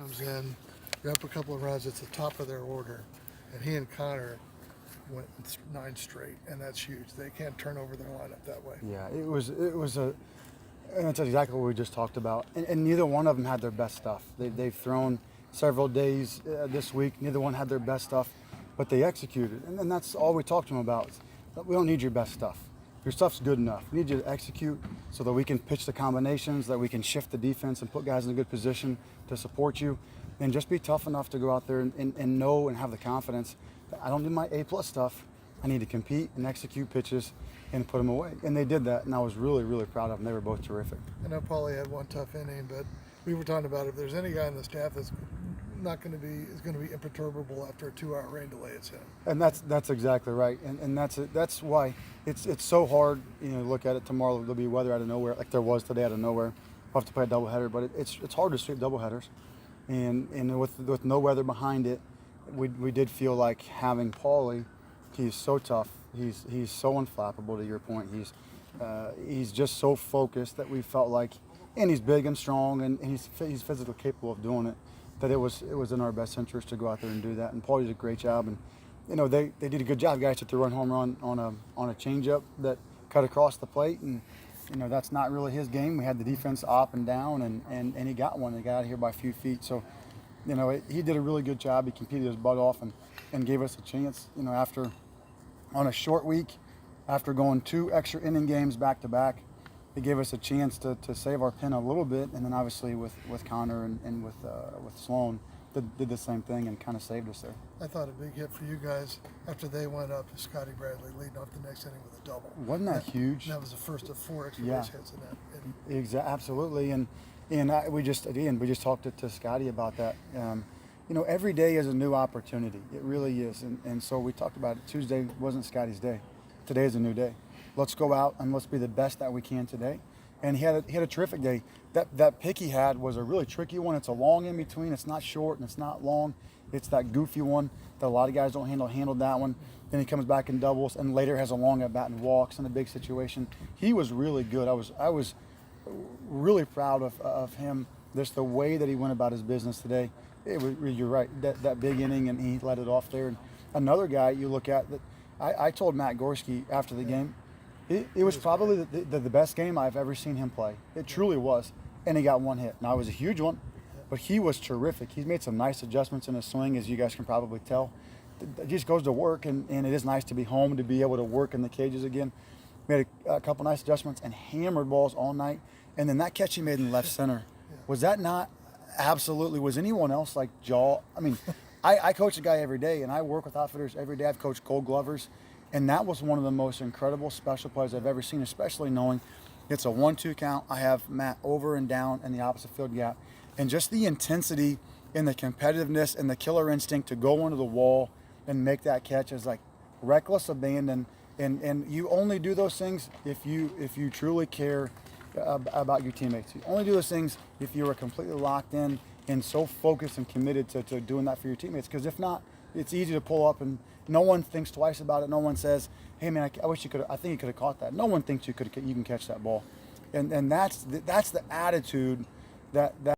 comes in, you're up a couple of runs, it's the top of their order. And he and Connor went 9 straight, and that's huge. They can't turn over their lineup that way. Yeah, it was and that's exactly what we just talked about. And neither one of them had their best stuff. They've thrown several days this week. Neither one had their best stuff, but they executed. And that's all we talked to them about. We don't need your best stuff. Your stuff's good enough. We need you to execute so that we can pitch the combinations, that we can shift the defense and put guys in a good position to support you. And just be tough enough to go out there and know and have the confidence that I don't do my A-plus stuff. I need to compete and execute pitches and put them away. And they did that, and I was really, really proud of them. They were both terrific. I know Paulie had one tough inning, but we were talking about if there's any guy on the staff that's going to be imperturbable after a 2-hour rain delay, it's him. And that's exactly right. And that's why it's so hard. You know, look at it tomorrow. There'll be weather out of nowhere, like there was today out of nowhere. We'll have to play a doubleheader, but it's hard to sweep doubleheaders. And with no weather behind it, we did feel like having Paulie. He's so tough. He's so unflappable. To your point, he's just so focused that we felt like, and he's big and strong, and he's physically capable of doing it. That it was in our best interest to go out there and do that. And Paulie did a great job, and you know they did a good job. Guys hit the home run on a changeup that cut across the plate, and you know that's not really his game. We had the defense up and down, and he got one. He got out of here by a few feet. So, you know, he did a really good job. He competed his butt off and gave us a chance. You know, after on a short week, after going 2 extra inning games back to back, it gave us a chance to save our pen a little bit. And then obviously with Connor and with Sloan did the same thing and kind of saved us there. I thought a big hit for you guys after they went up is Scotty Bradley leading off the next inning with a double. Wasn't that huge? That was the first of 4 extra base hits in that inning. Absolutely. And we just talked to Scotty about that. You know, every day is a new opportunity. It really is. And so we talked about it. Tuesday wasn't Scotty's day. Today is a new day. Let's go out and let's be the best that we can today. And he had a terrific day. That pick he had was a really tricky one. It's a long in between. It's not short and it's not long. It's that goofy one that a lot of guys don't handle. Handled that one. Then he comes back and doubles, and later has a long at bat and walks in a big situation. He was really good. I was really proud of him. Just the way that he went about his business today. You're right. That big inning, and he let it off there. And another guy you look at that I told Matt Gorski after the game. It was probably the best game I've ever seen him play. It truly was. And he got 1 hit. Now, it was a huge one, but he was terrific. He's made some nice adjustments in his swing, as you guys can probably tell. He just goes to work, and it is nice to be home, to be able to work in the cages again. Made a couple nice adjustments and hammered balls all night. And then that catch he made in left center, was that not absolutely, was anyone else like jaw? I mean, I coach a guy every day, and I work with outfitters every day. I've coached Gold Glovers. And that was one of the most incredible special plays I've ever seen, especially knowing it's a 1-2 count. I have Matt over and down in the opposite field gap. And just the intensity and the competitiveness and the killer instinct to go into the wall and make that catch is like reckless abandon. And you only do those things if you truly care about your teammates. You only do those things if you are completely locked in and so focused and committed to doing that for your teammates. Because if not, it's easy to pull up and no one thinks twice about it. No one says, "Hey man, I wish you could. I think you could have caught that." No one thinks you can catch that ball, and that's the attitude that